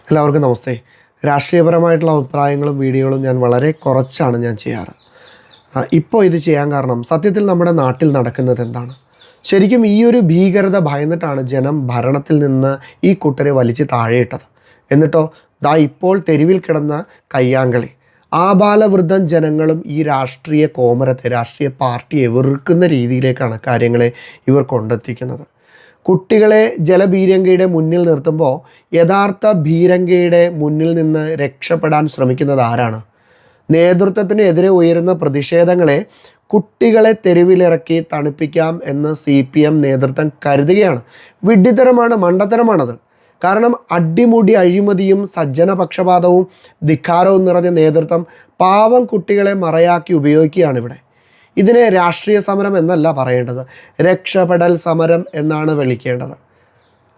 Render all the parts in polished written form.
എല്ലാവർക്കും നമസ്തേ. രാഷ്ട്രീയപരമായിട്ടുള്ള അഭിപ്രായങ്ങളും വീഡിയോകളും ഞാൻ വളരെ കുറച്ചാണ് ചെയ്യാറ്. ഇപ്പോൾ ഇത് ചെയ്യാൻ കാരണം സത്യത്തിൽ നമ്മുടെ നാട്ടിൽ നടക്കുന്നത് എന്താണ്? ശരിക്കും ഈ ഒരു ഭീകരത ഭയന്നിട്ടാണ് ജനം ഭരണത്തിൽ നിന്ന് ഈ കൂട്ടരെ വലിച്ച് താഴെയിട്ടത്. എന്നിട്ടോ ഇപ്പോൾ തെരുവിൽ കിടന്ന കയ്യാങ്കളി ആബാലവൃദ്ധം ജനങ്ങളും ഈ രാഷ്ട്രീയ കോമരത്തെ, രാഷ്ട്രീയ പാർട്ടിയെ വെറുക്കുന്ന രീതിയിലേക്കാണ് കാര്യങ്ങളെ ഇവർ കൊണ്ടെത്തിക്കുന്നത്. കുട്ടികളെ ജലഭീരങ്കിയുടെ മുന്നിൽ നിർത്തുമ്പോൾ യഥാർത്ഥ ഭീരങ്കിയുടെ മുന്നിൽ നിന്ന് രക്ഷപ്പെടാൻ ശ്രമിക്കുന്നത് ആരാണ്? നേതൃത്വത്തിനെതിരെ ഉയരുന്ന പ്രതിഷേധങ്ങളെ കുട്ടികളെ തെരുവിലിറക്കി തണുപ്പിക്കാം എന്ന് CPM നേതൃത്വം കരുതുകയാണ്. വിഡ്ഢിത്തരമാണ്, മണ്ടത്തരമാണത്. കാരണം അടിമുടി അഴിമതിയും സജ്ജനപക്ഷപാതവും ധിക്കാരവും നിറഞ്ഞ നേതൃത്വം പാവം കുട്ടികളെ മറയാക്കി ഉപയോഗിക്കുകയാണ് ഇവിടെ. ഇതിനെ രാഷ്ട്രീയ സമരം എന്നല്ല പറയേണ്ടത്, രക്ഷപ്പെടൽ സമരം എന്നാണ് വിളിക്കേണ്ടത്.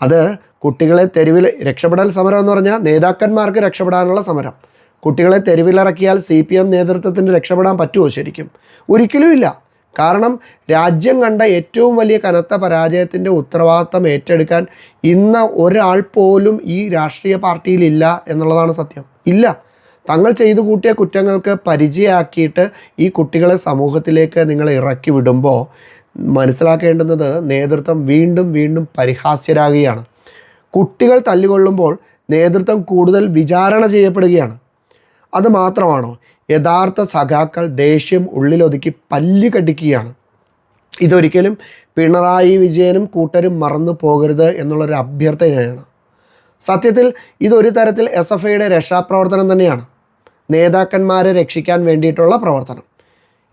അത് കുട്ടികളെ തെരുവിൽ, രക്ഷപ്പെടൽ സമരം എന്ന് പറഞ്ഞാൽ നേതാക്കന്മാർക്ക് രക്ഷപ്പെടാനുള്ള സമരം. കുട്ടികളെ തെരുവിലിറക്കിയാൽ CPM നേതൃത്വത്തിന് രക്ഷപ്പെടാൻ പറ്റുമോ? ശരിക്കും ഒരിക്കലുമില്ല. കാരണം രാജ്യം കണ്ട ഏറ്റവും വലിയ കനത്ത പരാജയത്തിൻ്റെ ഉത്തരവാദിത്തം ഏറ്റെടുക്കാൻ ഇന്ന് ഒരാൾ പോലും ഈ രാഷ്ട്രീയ പാർട്ടിയിലില്ല എന്നുള്ളതാണ് സത്യം. ഇല്ല. തങ്ങൾ ചെയ്തു കൂട്ടിയ കുറ്റങ്ങൾക്ക് പരിചയമാക്കിയിട്ട് ഈ കുട്ടികളെ സമൂഹത്തിലേക്ക് നിങ്ങൾ ഇറക്കി വിടുമ്പോൾ മനസ്സിലാക്കേണ്ടുന്നത് നേതൃത്വം വീണ്ടും വീണ്ടും പരിഹാസ്യരാകുകയാണ്. കുട്ടികൾ തല്ലുകൊള്ളുമ്പോൾ നേതൃത്വം കൂടുതൽ വിചാരണ ചെയ്യപ്പെടുകയാണ്. അത് മാത്രമാണോ? യഥാർത്ഥ സഖാക്കൾ ദേഷ്യം ഉള്ളിലൊതുക്കി പല്ല് കടിക്കുകയാണ്. ഇതൊരിക്കലും പിണറായി വിജയനും കൂട്ടരും മറന്നു പോകരുത് എന്നുള്ളൊരു അഭ്യർത്ഥനയാണ്. സത്യത്തിൽ ഇതൊരു തരത്തിൽ SFIയുടെ രക്ഷാപ്രവർത്തനം തന്നെയാണ്. നേതാക്കന്മാരെ രക്ഷിക്കാൻ വേണ്ടിയിട്ടുള്ള പ്രവർത്തനം.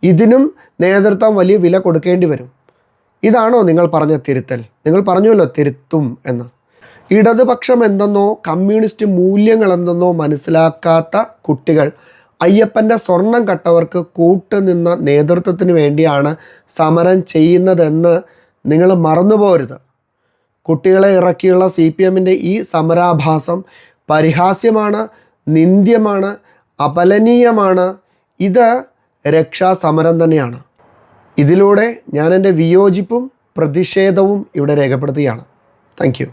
ഇതിനും നേതൃത്വം വലിയ വില കൊടുക്കേണ്ടി വരും. ഇതാണോ നിങ്ങൾ പറഞ്ഞ തിരുത്തൽ? നിങ്ങൾ പറഞ്ഞുവല്ലോ തിരുത്തും എന്ന്. ഇടതുപക്ഷം എന്തെന്നോ കമ്മ്യൂണിസ്റ്റ് മൂല്യങ്ങൾ എന്തെന്നോ മനസ്സിലാക്കാത്ത കുട്ടികൾ അയ്യപ്പൻ്റെ സ്വർണം കട്ടവർക്ക് കൂട്ടുനിന്ന നേതൃത്വത്തിന് വേണ്ടിയാണ് സമരം ചെയ്യുന്നതെന്ന് നിങ്ങൾ മറന്നുപോകരുത്. കുട്ടികളെ ഇറക്കിയുള്ള CPMൻ്റെ ഈ സമരാഭാസം പരിഹാസ്യമാണ്, നിന്ദ്യമാണ്, അപലനീയമാണ്. ഇത് രക്ഷാസമരം തന്നെയാണ്. ഇതിലൂടെ ഞാൻ എൻ്റെ വിയോജിപ്പും പ്രതിഷേധവും ഇവിടെ രേഖപ്പെടുത്തുകയാണ്. Thank you.